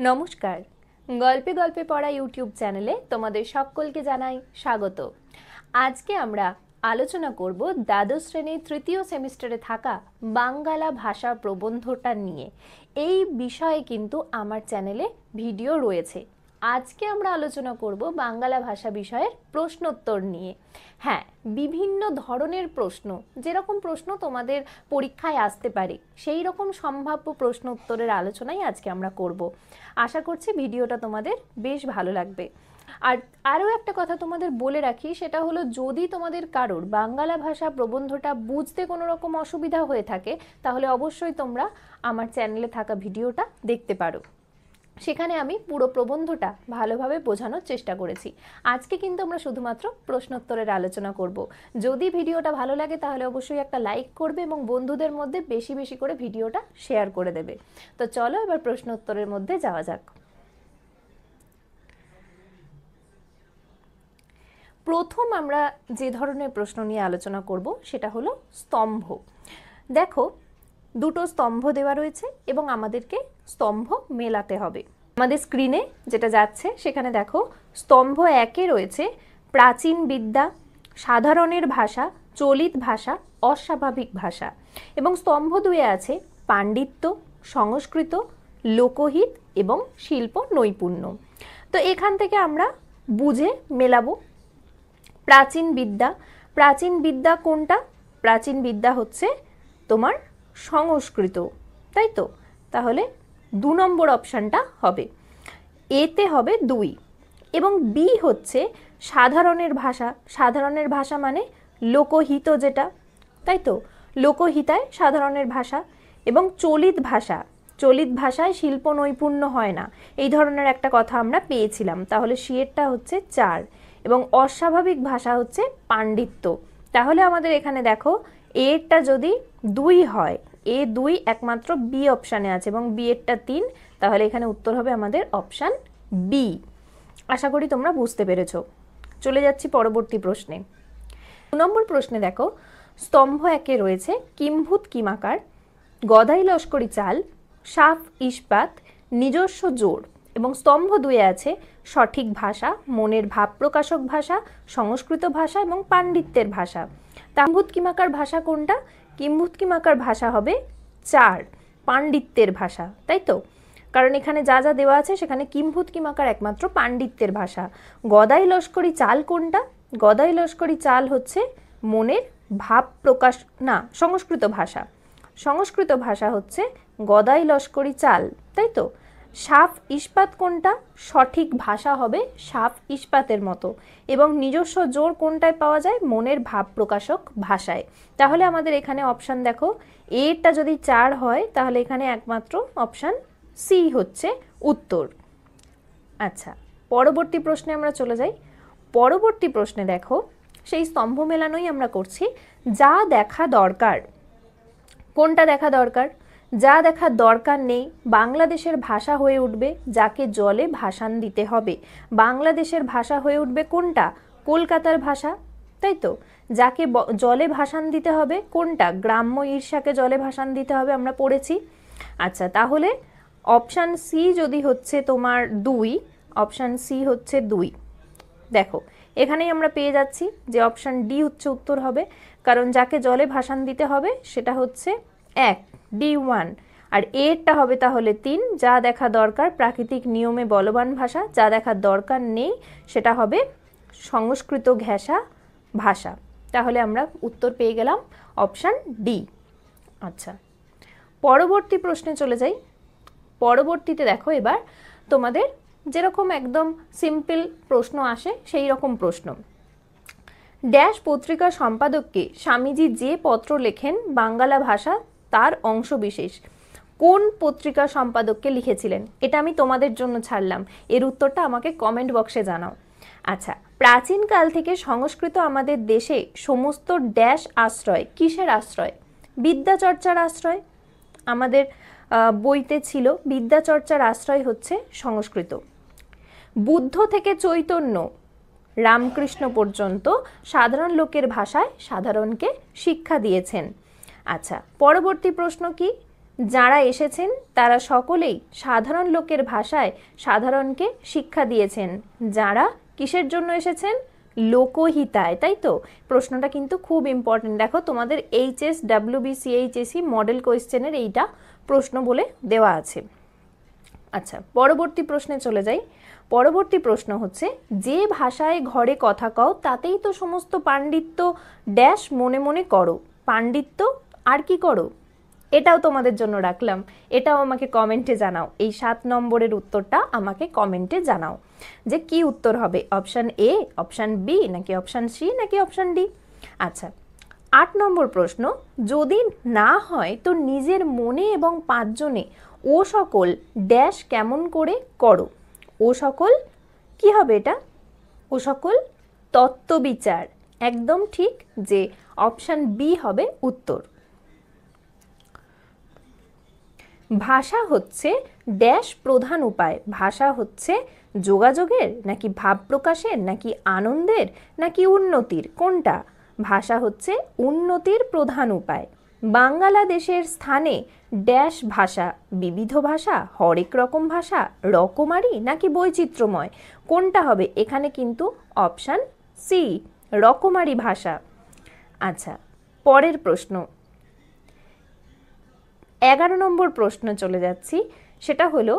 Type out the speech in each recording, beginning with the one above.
নমস্কার। গল্পে গল্পে পড়া ইউটিউব চ্যানেলে তোমাদের সকলকে জানাই স্বাগত। আজকে আমরা আলোচনা করব দ্বাদশ শ্রেণীর তৃতীয় সেমিস্টারে থাকা বাঙ্গালা ভাষা প্রবন্ধটা নিয়ে। এই বিষয়ে কিন্তু আমার চ্যানেলে ভিডিও রয়েছে। আজকে আমরা আলোচনা করব বাঙ্গালা ভাষা বিষয়ের প্রশ্নোত্তর নিয়ে। হ্যাঁ, বিভিন্ন ধরনের প্রশ্ন, যেরকম প্রশ্ন তোমাদের পরীক্ষায় আসতে পারে সেই রকম সম্ভাব্য প্রশ্ন উত্তরের আলোচনাই আজকে আমরা করব। আশা করছি ভিডিওটা তোমাদের বেশ ভালো লাগবে। আর আরও একটা কথা তোমাদের বলে রাখি, সেটা হলো যদি তোমাদের কারোর বাঙ্গালা ভাষা প্রবন্ধটা বুঝতে কোনো রকম অসুবিধা হয়ে থাকে তাহলে অবশ্যই তোমরা আমার চ্যানেলে থাকা ভিডিওটা দেখতে পারো। সেখানে আমি পুরো প্রবন্ধটা ভালোভাবে বোঝানোর চেষ্টা করেছি। আজকে কিন্তু আমরা শুধুমাত্র প্রশ্নোত্তরের আলোচনা করব। যদি ভিডিওটা ভালো লাগে তাহলে অবশ্যই একটা লাইক করবে এবং বন্ধুদের মধ্যে বেশি বেশি করে ভিডিওটা শেয়ার করে দেবে। তো চলো এবার প্রশ্নোত্তরের মধ্যে যাওয়া যাক। প্রথম আমরা যে ধরনের প্রশ্ন নিয়ে আলোচনা করব সেটা হলো স্তম্ভ। দেখো, দুটো স্তম্ভ দেওয়া রয়েছে এবং আমাদেরকে স্তম্ভ মেলাতে হবে। আমাদের স্ক্রিনে যেটা যাচ্ছে সেখানে দেখো, স্তম্ভ 1-এ রয়েছে প্রাচীন বিদ্যা, সাধারণের ভাষা, চলিত ভাষা, অস্বাভাবিক ভাষা, এবং স্তম্ভ 2-এ আছে পাণ্ডিত্য, সংস্কৃত, লোকহিত এবং শিল্প নৈপুণ্য। তো এখান থেকে আমরা বুঝে মেলাবো। প্রাচীন বিদ্যা, প্রাচীন বিদ্যা কোনটা? প্রাচীন বিদ্যা হচ্ছে তোমার সংস্কৃত, তাই তো? তাহলে 2 নম্বর অপশানটা হবে, এতে হবে 2। এবং বি হচ্ছে সাধারণের ভাষা। সাধারণের ভাষা মানে লোকহিত যেটা, তাই তো? লোকহিতায় সাধারণের ভাষা। এবং চলিত ভাষা, চলিত ভাষায় শিল্প নৈপুণ্য হয় না, এই ধরনের একটা কথা আমরা পেয়েছিলাম। তাহলে সিয়েরটা হচ্ছে 4। এবং অস্বাভাবিক ভাষা হচ্ছে পাণ্ডিত্য। তাহলে আমাদের এখানে দেখো, এরটা যদি 2 হয়, এ 2 একমাত্র বি অপশানে আছে এবং বি এরটা 3, তাহলে এখানে উত্তর হবে আমাদের অপশান বি। আশা করি তোমরা বুঝতে পেরেছো। চলে যাচ্ছি পরবর্তী প্রশ্নে। 2 নম্বর প্রশ্নে দেখো, স্তম্ভ 1-এ রয়েছে কিম্ভূত কিমাকার, গদাই লস্করি চাল, সাফ ইস্পাত, নিজস্ব জোর, এবং স্তম্ভ 2-এ আছে সঠিক ভাষা, মনের ভাব প্রকাশক ভাষা, সংস্কৃত ভাষা এবং পাণ্ডিত্যের ভাষা। কিম্ভূত কিমাকার ভাষা কোনটা? কিম্ভূত কিমাকার ভাষা হবে 4, পাণ্ডিত্যের ভাষা, তাই তো? কারণ এখানে যা যা দেওয়া আছে সেখানে কিম্ভূত কিমাকার একমাত্র পাণ্ডিত্যের ভাষা। গদাই লস্করি চাল কোনটা? গদাই লস্করি চাল হচ্ছে মনের ভাব প্রকাশ, না, সংস্কৃত ভাষা। সংস্কৃত ভাষা হচ্ছে গদাই লস্করি চাল, তাই তো? সাফ ইস্পাত কোনটা? সঠিক ভাষা হবে সাফ ইস্পাতের মতো। এবং নিজস্ব জোর কোনটায় পাওয়া যায়? মনের ভাব প্রকাশক ভাষায়। তাহলে আমাদের এখানে অপশান দেখো, এরটা যদি 4 হয় তাহলে এখানে একমাত্র অপশান সি হচ্ছে উত্তর। আচ্ছা, পরবর্তী প্রশ্নে আমরা চলে যাই। পরবর্তী প্রশ্নে দেখো, সেই স্তম্ভ মেলানোই আমরা করছি। যা দেখা দরকার, কোনটা দেখা দরকার? যা দেখা দরকার নেই, বাংলাদেশের ভাষা হয়ে উঠবে যাকে জলে ভাসান দিতে হবে। বাংলাদেশের ভাষা হয়ে উঠবে কোনটা? কলকাতার ভাষা, তাই তো? যাকে জলে ভাসান দিতে হবে কোনটা? গ্রাম্য ঈর্ষাকে জলে ভাসান দিতে হবে, আমরা পড়েছি। আচ্ছা, তাহলে অপশান সি যদি হচ্ছে তোমার 2, অপশান সি হচ্ছে 2। দেখো, এখানেই আমরা পেয়ে যাচ্ছি যে অপশান ডি হচ্ছে উত্তর হবে, কারণ যাকে জলে ভাসান দিতে হবে সেটা হচ্ছে 1, D1। আর এরটা হবে তাহলে 3, যা দেখা দরকার প্রাকৃতিক নিয়মে বলবান ভাষা, যা দেখার দরকার নেই সেটা হবে সংস্কৃত ঘেঁষা ভাষা। তাহলে আমরা উত্তর পেয়ে গেলাম অপশান ডি। আচ্ছা, পরবর্তী প্রশ্নে চলে যাই। পরবর্তীতে দেখো, এবার তোমাদের যেরকম একদম সিম্পল প্রশ্ন আসে সেই রকম প্রশ্ন। ড্যাশ পত্রিকার সম্পাদককে স্বামীজি যে পত্র লেখেন বাঙ্গালা ভাষা তার অংশবিশেষ, কোন পত্রিকার সম্পাদককে লিখেছিলেন? এটা আমি তোমাদের জন্য ছাড়লাম, এর উত্তরটা আমাকে কমেন্ট বক্সে জানাও। আচ্ছা, প্রাচীনকাল থেকে সংস্কৃত আমাদের দেশে সমস্ত ড্যাশ আশ্রয়, কিসের আশ্রয়? বিদ্যাচর্চার আশ্রয়। আমাদের বইতে ছিল বিদ্যাচর্চার আশ্রয় হচ্ছে সংস্কৃত। বুদ্ধ থেকে চৈতন্য, রামকৃষ্ণ পর্যন্ত সাধারণ লোকের ভাষায় সাধারণকে শিক্ষা দিয়েছেন। আচ্ছা, পরবর্তী প্রশ্ন কি? যারা এসেছেন তারা সকলেই সাধারণ লোকের ভাষায় সাধারণকে শিক্ষা দিয়েছেন। যারা কিসের জন্য এসেছেন? লোকহিতায়, তাই তো? প্রশ্নটা কিন্তু খুব ইম্পর্টেন্ট। দেখো তোমাদের এইচএস WBCHSC মডেল কোয়েশ্চেনের এইটা প্রশ্ন বলে দেওয়া আছে। আচ্ছা, পরবর্তী প্রশ্নে চলে যাই। পরবর্তী প্রশ্ন হচ্ছে, যে ভাষায় ঘরে কথা কও তাতেই তো সমস্ত পাণ্ডিত্য ড্যাশ মনে মনে করো। পাণ্ডিত্য আর কি করো? এটাও তোমাদের জন্য রাখলাম, এটাও আমাকে কমেন্টে জানাও। এই 7 নম্বরের উত্তরটা আমাকে কমেন্টে জানাও যে কি উত্তর হবে, অপশান এ, অপশান বি, নাকি অপশান সি, নাকি অপশান ডি। আচ্ছা, 8 নম্বর প্রশ্ন, যদি না হয় তো নিজের মনে এবং 5 জনে ও সকল ড্যাশ কেমন করে করো। ও সকল কি হবে এটা? ও সকল তত্ত্ববিচার। একদম ঠিক, যে অপশান বি হবে উত্তর। ভাষা হচ্ছে ড্যাশ প্রধান উপায়। ভাষা হচ্ছে যোগাযোগের, নাকি ভাব প্রকাশের, নাকি আনন্দের, নাকি উন্নতির? কোনটা? ভাষা হচ্ছে উন্নতির প্রধান উপায়। বাংলাদেশের স্থানে ড্যাশ ভাষা, বিবিধ ভাষা, হরেক রকম ভাষা, রকমারি, নাকি বৈচিত্র্যময়? কোনটা হবে? এখানে কিন্তু অপশান সি, রকমারি ভাষা। আচ্ছা, পরের প্রশ্ন, 11 নম্বর প্রশ্ন চলে যাচ্ছি। সেটা হলো,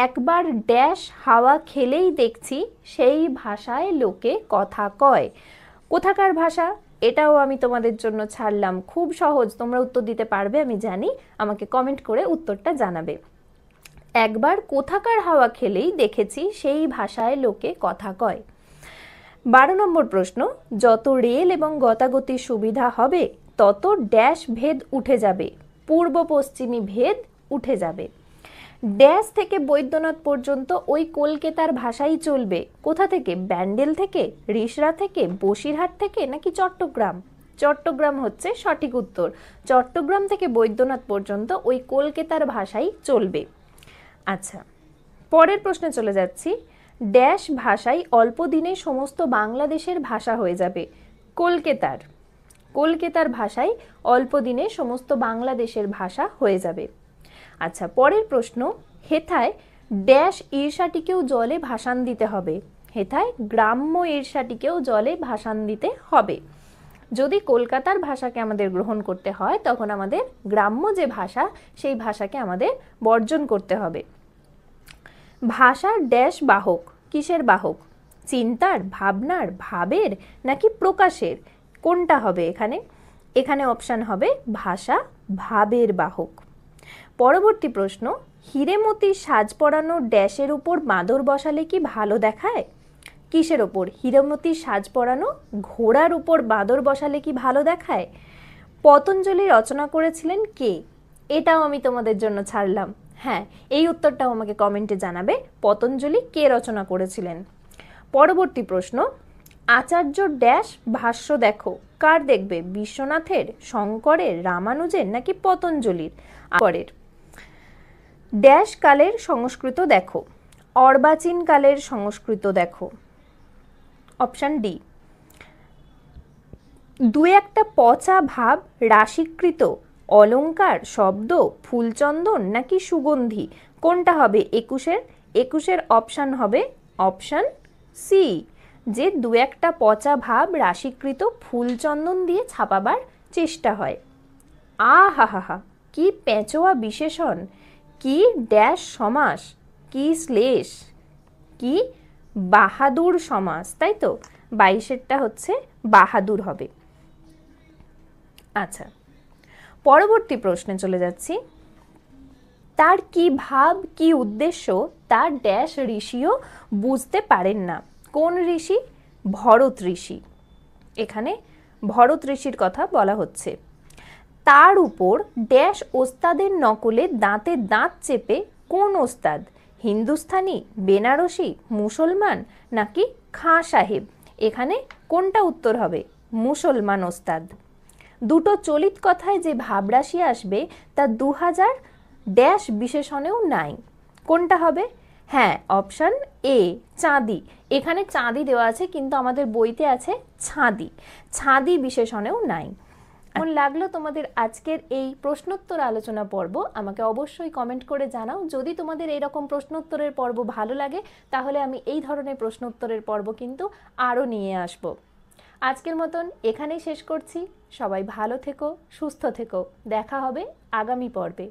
একবার ড্যাশ হাওয়া খেলেই দেখছি সেই ভাষায় লোকে কথা কয়। কোথাকার ভাষা? এটাও আমি তোমাদের জন্য ছাড়লাম, খুব সহজ, তোমরা উত্তর দিতে পারবে আমি জানি। আমাকে কমেন্ট করে উত্তরটা জানাবে। একবার কোথাকার হাওয়া খেলেই দেখেছি সেই ভাষায় লোকে কথা কয়। 12 নম্বর প্রশ্ন, যত রেল এবং গতাগতির সুবিধা হবে তত ড্যাশ ভেদ উঠে যাবে। পূর্ব পশ্চিমী ভেদ উঠে যাবে। ড্যাশ থেকে বৈদ্যনাথ পর্যন্ত ওই কলকাতার ভাষাই চলবে। কোথা থেকে? ব্যান্ডেল থেকে, রিষড়া থেকে, বসিরহাট থেকে, নাকি চট্টগ্রাম? চট্টগ্রাম হচ্ছে সঠিক উত্তর। চট্টগ্রাম থেকে বৈদ্যনাথ পর্যন্ত ওই কলকাতার ভাষাই চলবে। আচ্ছা, পরের প্রশ্নে চলে যাচ্ছি। ড্যাশ ভাষাই অল্প দিনে সমস্ত বাংলাদেশের ভাষা হয়ে যাবে। কলকাতার ভাষায় অল্প দিনে সমস্ত বাংলাদেশের ভাষা হয়ে যাবে। আচ্ছা, পরের প্রশ্ন, হেথায় ড্যাশ ঈর্ষাটিকেও জলে ভাসান দিতে হবে। হেথায় গ্রাম্য ঈর্ষাটিকেও জলে ভাসান দিতে হবে। যদি কলকাতার ভাষাকে আমাদের গ্রহণ করতে হয় তখন আমাদের গ্রাম্য যে ভাষা সেই ভাষাকে আমাদের বর্জন করতে হবে। ভাষার ড্যাশ বাহক। কিসের বাহক? চিন্তার, ভাবনার, ভাবের, নাকি প্রকাশের? কোনটা হবে এখানে? এখানে অপশান হবে ভাষা ভাবের বাহক। পরবর্তী প্রশ্ন, হীরেমতির সাজ পরানো ড্যাশের উপর বাঁদর বসালে কি ভালো দেখায়? কিসের ওপর? হীরেমতির সাজ পরানো ঘোড়ার উপর বাঁদর বসালে কি ভালো দেখায়? পতঞ্জলি রচনা করেছিলেন কে? এটাও আমি তোমাদের জন্য ছাড়লাম। হ্যাঁ, এই উত্তরটাও আমাকে কমেন্টে জানাবে, পতঞ্জলি কে রচনা করেছিলেন। পরবর্তী প্রশ্ন, আচার্য ড্যাশ ভাষ্য দেখো। কার দেখবে? বিশ্বনাথের, শঙ্করের, রামানুজের, নাকি পতঞ্জলির? পরের, ড্যাশ কালের সংস্কৃত দেখো। অর্বাচীন কালের সংস্কৃত দেখো। Option D. দু একটা পচা ভাব রাশিকৃত অলঙ্কার, শব্দ, ফুলচন্দন, নাকি সুগন্ধি? কোনটা হবে 21-এর? 21-এর অপশান হবে অপশান সি, যে দু একটা পচা ভাব রাশিকৃত ফুলচন্দন দিয়ে ছাপাবার চেষ্টা হয়। হা হা, কি পেঁচোয়া বিশেষণ, কি ড্যাশ সমাস, কি শ্লেষ, কি বাহাদুর সমাস, তাই তো? 22-এরটা হচ্ছে বাহাদুর হবে। আচ্ছা, পরবর্তী প্রশ্নে চলে যাচ্ছি। তার কি ভাব, কি উদ্দেশ্য তার ড্যাশ ঋষিও বুঝতে পারেন না। কোন ঋষি? ভরত ঋষি। এখানে ভরত ঋষির কথা বলা হচ্ছে। তার উপর ড্যাশ ওস্তাদের নকলে দাঁতে দাঁত চেপে কোন ওস্তাদ? হিন্দুস্তানি, বেনারসি, মুসলমান, নাকি খাঁ সাহেব? এখানে কোনটা উত্তর হবে? মুসলমান ওস্তাদ। দুটো চলিত কথায় যে ভাবরাশি আসবে তা 2000 ড্যাশ বিশেষণেও নাই। কোনটা হবে? হ্যাঁ, অপশান এ, চাঁদি। এখানে চাঁদি দেওয়া আছে কিন্তু আমাদের বইতে আছে ছাঁদি। ছাঁদি বিশেষণেও নাই। কেমন লাগলো তোমাদের আজকের এই প্রশ্নোত্তর আলোচনা পর্ব আমাকে অবশ্যই কমেন্ট করে জানাও। যদি তোমাদের এইরকম প্রশ্নোত্তরের পর্ব ভালো লাগে তাহলে আমি এই ধরনের প্রশ্নোত্তরের পর্ব কিন্তু আরও নিয়ে আসব। আজকের মতন এখানেই শেষ করছি। সবাই ভালো থেকো, সুস্থ থেকো। দেখা হবে আগামী পর্বে।